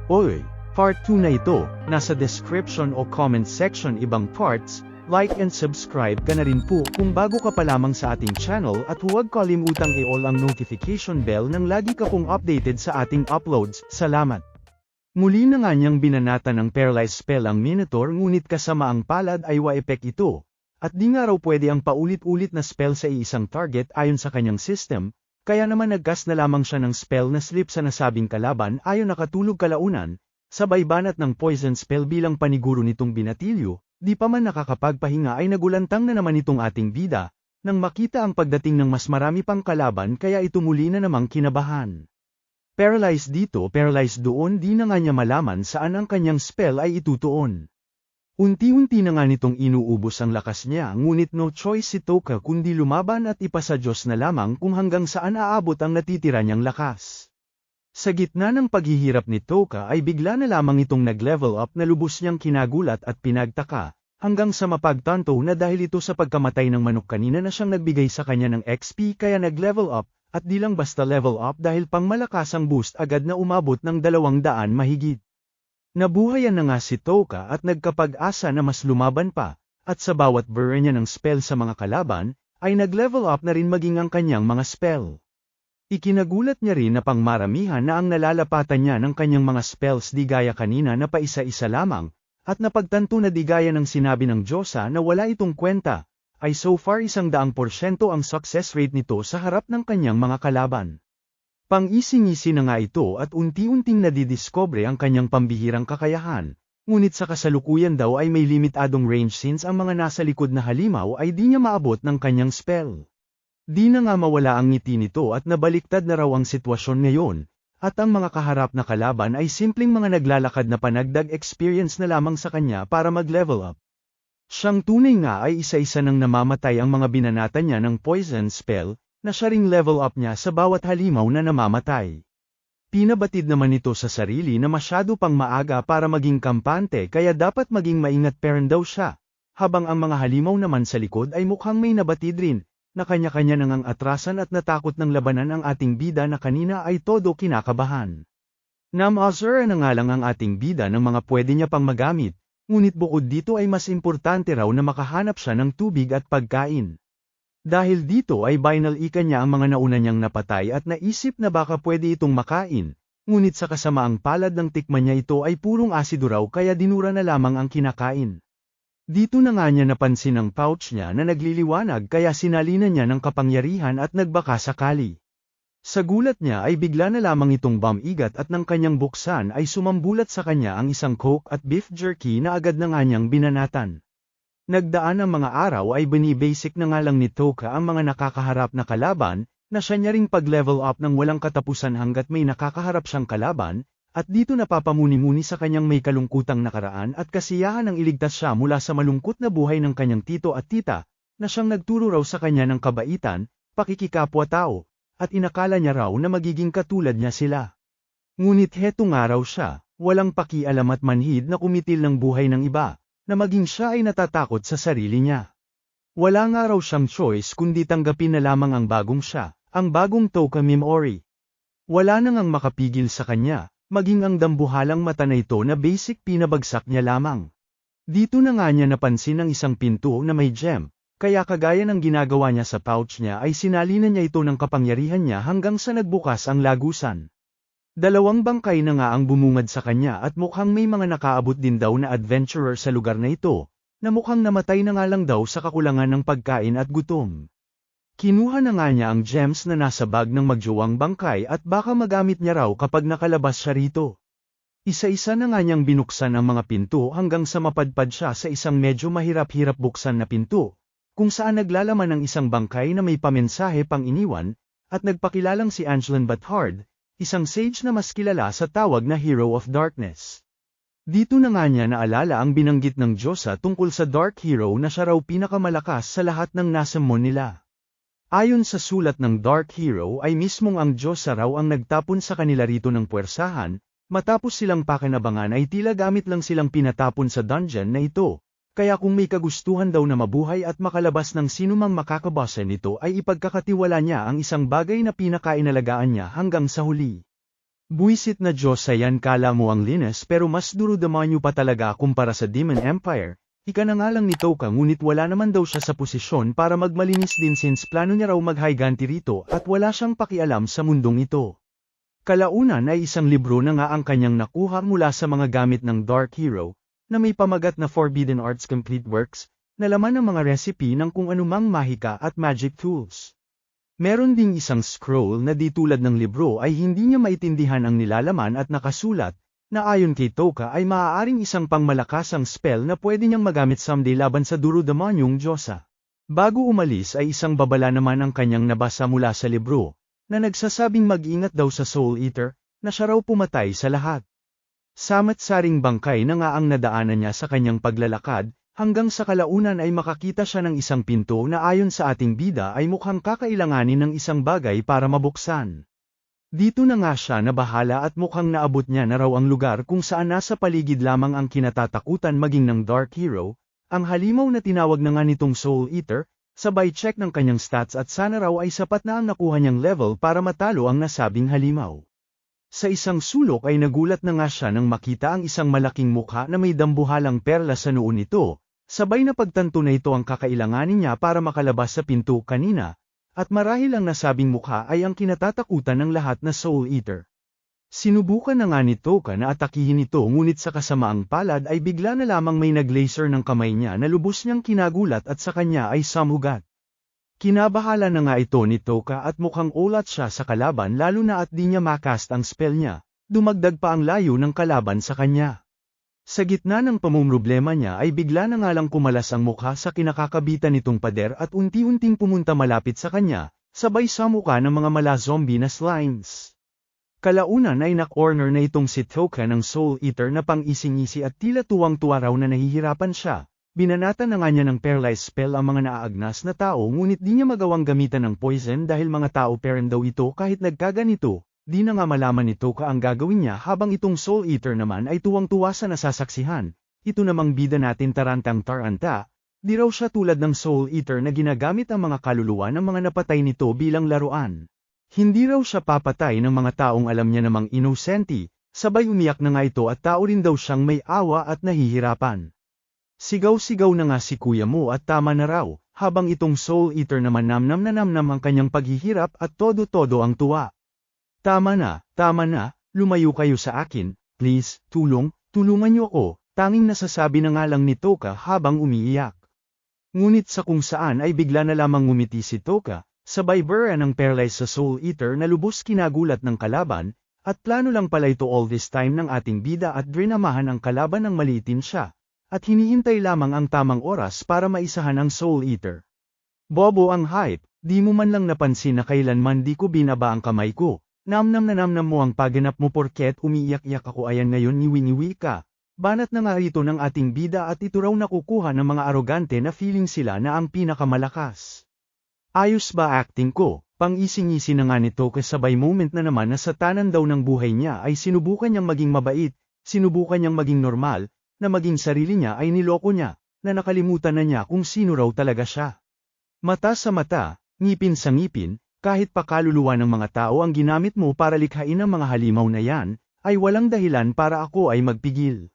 Oy, part 2 na ito, nasa description o comment section ibang parts, like and subscribe ka na rin po kung bago ka pa lamang sa ating channel at huwag kalimutang i-all ang notification bell nang lagi ka pong updated sa ating uploads, salamat. Muli na nga niyang binanatan ng paralyzed spell ang Minotaur ngunit kasama ang palad ay wa-epek ito, at di nga raw pwede ang paulit-ulit na spell sa iisang target ayon sa kanyang system, kaya naman nagcast na lamang siya ng spell na slip sa nasabing kalaban ayon nakatulog kalaunan, sabay banat ng poison spell bilang paniguro nitong binatilyo, di pa man nakakapagpahinga ay nagulantang na naman itong ating bida, nang makita ang pagdating ng mas marami pang kalaban kaya ito muli na namang kinabahan. Paralyzed dito paralyzed doon di na nga niya malaman saan ang kanyang spell ay itutuon. Unti-unti na nga nitong inuubos ang lakas niya ngunit no choice si Toka kundi lumaban at ipasa Diyos na lamang kung hanggang saan aabot ang natitira niyang lakas. Sa gitna ng paghihirap ni Toka ay bigla na lamang itong nag-level up na lubos niyang kinagulat at pinagtaka, hanggang sa mapagtanto na dahil ito sa pagkamatay ng manok kanina na siyang nagbigay sa kanya ng XP kaya nag-level up, at di lang basta level up dahil pang malakas ang boost agad na umabot ng 200 mahigit. Nabuhayan na nga si Toka at nagkapag-asa na mas lumaban pa, at sa bawat burn niya ng spell sa mga kalaban, ay nag-level up na rin maging ang kanyang mga spell. Ikinagulat niya rin na pangmaramihan na ang nalalapatan niya ng kanyang mga spells di gaya kanina na paisa-isa lamang, at napagtanto na di gaya ng sinabi ng Diyosa na wala itong kwenta, ay so far 100% ang success rate nito sa harap ng kanyang mga kalaban. Pang-ising-isi na nga ito at unti-unting nadidiscover ang kanyang pambihirang kakayahan, ngunit sa kasalukuyan daw ay may limitadong range since ang mga nasa likod na halimaw ay di niya maabot ng kanyang spell. Di na nga mawala ang ngiti nito at nabaliktad na raw ang sitwasyon ngayon, at ang mga kaharap na kalaban ay simpleng mga naglalakad na panagdag experience na lamang sa kanya para mag-level up. Siyang tunay nga ay isa-isa nang namamatay ang mga binanatan niya ng poison spell, na siya ring level up niya sa bawat halimaw na namamatay. Pinabatid naman ito sa sarili na masyado pang maaga para maging kampante kaya dapat maging maingat pa rin daw siya, habang ang mga halimaw naman sa likod ay mukhang may nabatid rin, na kanya-kanya nang ang atrasan at natakot ng labanan ang ating bida na kanina ay todo kinakabahan. Namazura na nga lang ang ating bida ng mga pwede niya pang magamit, ngunit bukod dito ay mas importante raw na makahanap siya ng tubig at pagkain. Dahil dito ay binalikan niya ang mga nauna niyang napatay at naisip na baka pwede itong makain, ngunit sa kasamaang palad ng tikman niya ito ay purong asido raw kaya dinura na lamang ang kinakain. Dito na nga niya napansin ang pouch niya na nagliliwanag kaya sinalinan niya ng kapangyarihan at nagbaka sakali. Sa gulat niya ay bigla na lamang itong bumigat at nang kanyang buksan ay sumambulat sa kanya ang isang coke at beef jerky na agad na nga niyang binanatan. Nagdaan ang mga araw ay binibasic na nga lang ni Toka ang mga nakakaharap na kalaban, na siya niya ring pag-level up ng walang katapusan hanggat may nakakaharap siyang kalaban, at dito napapamuni-muni sa kanyang may kalungkutang nakaraan at kasiyahan ng iligtas siya mula sa malungkot na buhay ng kanyang tito at tita, na siyang nagturo raw sa kanya ng kabaitan, pakikikapwa-tao, at inakala niya raw na magiging katulad niya sila. Ngunit heto nga raw siya, walang pakialam at manhid na kumitil ng buhay ng iba, na maging siya ay natatakot sa sarili niya. Wala nga raw siyang choice kundi tanggapin na lamang ang bagong siya, ang bagong Toka Mimori. Wala na ngang makapigil sa kanya, maging ang dambuhalang mata na ito na basic pinabagsak niya lamang. Dito na nga niya napansin ang isang pinto na may gem, kaya kagaya ng ginagawa niya sa pouch niya ay sinalinan niya ito ng kapangyarihan niya hanggang sa nagbukas ang lagusan. 2 bangkay na nga ang bumungad sa kanya at mukhang may mga nakaabot din daw na adventurer sa lugar na ito, na mukhang namatay na nga lang daw sa kakulangan ng pagkain at gutom. Kinuha na nga niya ang gems na nasa bag ng magjuwang bangkay at baka magamit niya raw kapag nakalabas siya rito. Isa-isa na nga niyang binuksan ang mga pinto hanggang sa mapadpad siya sa isang medyo mahirap-hirap buksan na pinto, kung saan naglalaman ng isang bangkay na may pamensahe pang iniwan, at nagpakilalang si Angeline Bathard, isang sage na mas kilala sa tawag na Hero of Darkness. Dito na nga niya naalala ang binanggit ng Diyosa tungkol sa Dark Hero na siya raw pinakamalakas sa lahat ng nasamon nila. Ayon sa sulat ng Dark Hero ay mismong ang Diyosa raw ang nagtapon sa kanila rito ng puwersahan, matapos silang pakinabangan ay tila gamit lang silang pinatapon sa dungeon na ito, kaya kung may kagustuhan daw na mabuhay at makalabas ng sinumang makakabasa nito ay ipagkakatiwala niya ang isang bagay na pinakainalagaan niya hanggang sa huli. Buwisit na Diyos yan, kala mo ang linis pero mas duro-demonyo pa talaga kumpara sa Demon Empire. Ika na nga lang ni Toka, ngunit wala naman daw siya sa posisyon para magmalinis din since plano niya raw maghiganti rito at wala siyang pakialam sa mundong ito. Kalaunan ay isang libro na nga ang kanyang nakuha mula sa mga gamit ng Dark Hero, na may pamagat na Forbidden Arts Complete Works, na laman ng mga recipe ng kung anumang mahika at magic tools. Meron ding isang scroll na di tulad ng libro ay hindi niya maintindihan ang nilalaman at nakasulat, na ayon kay Toka ay maaaring isang pangmalakasang spell na pwede niyang magamit someday laban sa duro-demonyong Diyosa. Bago umalis ay isang babala naman ang kanyang nabasa mula sa libro, na nagsasabing mag-ingat daw sa Soul Eater, na siya raw pumatay sa lahat. Samat-saring bangkay na nga ang nadaanan niya sa kanyang paglalakad, hanggang sa kalaunan ay makakita siya ng isang pinto na ayon sa ating bida ay mukhang kakailanganin ng isang bagay para mabuksan. Dito na nga siya nabahala at mukhang naabot niya na raw ang lugar kung saan nasa paligid lamang ang kinatatakutan maging ng Dark Hero, ang halimaw na tinawag na nga nitong Soul Eater, sabay check ng kanyang stats at sana raw ay sapat na ang nakuha niyang level para matalo ang nasabing halimaw. Sa isang sulok ay nagulat na nga siya nang makita ang isang malaking mukha na may dambuhalang perla sa noo nito, sabay na pagtanto na ito ang kakailanganin niya para makalabas sa pinto kanina. At marahil ang nasabing mukha ay ang kinatatakutan ng lahat na Soul Eater. Sinubukan na nga ni Toka na atakihin ito ngunit sa kasamaang palad ay bigla na lamang may naglaser ng kamay niya na lubos niyang kinagulat at sa kanya ay samugat. Kinabahala na nga ito ni Toka at mukhang ulat siya sa kalaban lalo na at di niya makast ang spell niya, dumagdag pa ang layo ng kalaban sa kanya. Sa gitna ng pamumroblema niya ay bigla na nga lang kumalas ang mukha sa kinakakabitan nitong pader at unti-unting pumunta malapit sa kanya, sabay sa mukha ng mga mala-zombie na slimes. Kalaunan ay na-corner na itong si Toka ng Soul Eater na pang-ising-isi at tila tuwang-tuwa raw na nahihirapan siya. Binanatan na nga niya ng paralyze spell ang mga naaagnas na tao ngunit di niya magawang gamitan ng poison dahil mga tao parent daw ito kahit nagkaganito. Di na nga malaman ni Toka ang gagawin niya habang itong Soul Eater naman ay tuwang-tuwa sa nasasaksihan. Ito namang bida natin Tarantang Taranta, di raw siya tulad ng Soul Eater na ginagamit ang mga kaluluwa ng mga napatay nito bilang laruan. Hindi raw siya papatay ng mga taong alam niya namang inosenti, sabay umiyak na nga ito at tao rin daw siyang may awa at nahihirapan. Sigaw-sigaw na nga si kuya mo at tama na raw, habang itong Soul Eater naman namnam na namnam ang kanyang paghihirap at todo-todo ang tuwa. Tama na, lumayo kayo sa akin, please, tulungan niyo ako, tanging nasasabi na nga lang ni Toka habang umiiyak. Ngunit sa kung saan ay bigla na lamang ngumiti si Toka, sabay burra ng paralyze sa Soul Eater na lubos kinagulat ng kalaban, at plano lang pala ito all this time ng ating bida at drinamahan ang kalaban ng maliitin siya, at hinihintay lamang ang tamang oras para maisahan ang Soul Eater. Bobo ang hype, di mo man lang napansin na kailanman di ko binaba ang kamay ko. Namnam na namnam mo ang paganap mo porket umiiyak-iyak ako ayan ngayon niwi-niwi ka. Banat na nga rito ng ating bida at ito raw nakukuha ng mga arogante na feeling sila na ang pinakamalakas. Ayos ba acting ko? Pang-ising-isi na nga nito kasabay moment na naman na sa tanan daw ng buhay niya ay sinubukan niyang maging mabait, sinubukan niyang maging normal, na maging sarili niya ay niloko niya, na nakalimutan na niya kung sino raw talaga siya. Mata sa mata, ngipin sa ngipin, kahit pa kaluluwa ng mga tao ang ginamit mo para likhain ang mga halimaw na yan, ay walang dahilan para ako ay magpigil.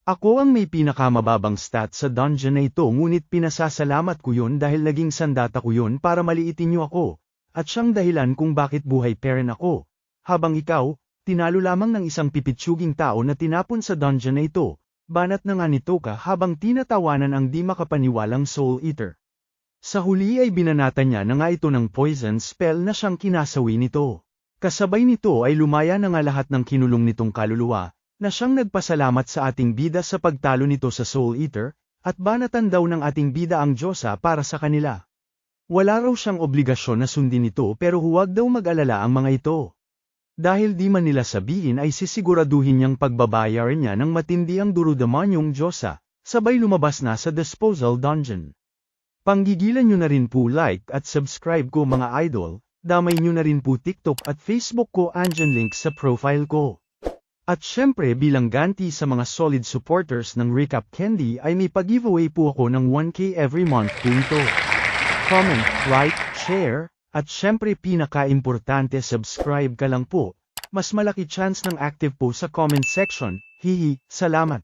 Ako ang may pinakamababang stat sa dungeon na ito ngunit pinasasalamat ko yun dahil naging sandata ko yun para maliitin niyo ako, at siyang dahilan kung bakit buhay pa rin ako. Habang ikaw, tinalo lamang ng isang pipitsuging tao na tinapon sa dungeon na ito, banat na nga ni Toka habang tinatawanan ang di makapaniwalang Soul Eater. Sa huli ay binanatan niya na nga ito ng poison spell na siyang kinasawi nito. Kasabay nito ay lumaya na nga lahat ng kinulong nitong kaluluwa, na siyang nagpasalamat sa ating bida sa pagtalo nito sa Soul Eater, at banatan daw ng ating bida ang Diyosa para sa kanila. Wala raw siyang obligasyon na sundin ito pero huwag daw mag-alala ang mga ito. Dahil di man nila sabihin ay sisiguraduhin niyang pagbabayaran niya ng matindi ang duro-demonyong Diyosa, sabay lumabas na sa disposal dungeon. Panggigilan nyo na rin po like at subscribe ko mga idol, damay nyo na rin po TikTok at Facebook ko andyan link sa profile ko. At syempre bilang ganti sa mga solid supporters ng Recap Candy ay may pag-giveaway po ako ng 1K every month po ito. Comment, like, share, at syempre pinaka-importante subscribe ka lang po, mas malaki chance ng active post sa comment section. Hihi, salamat!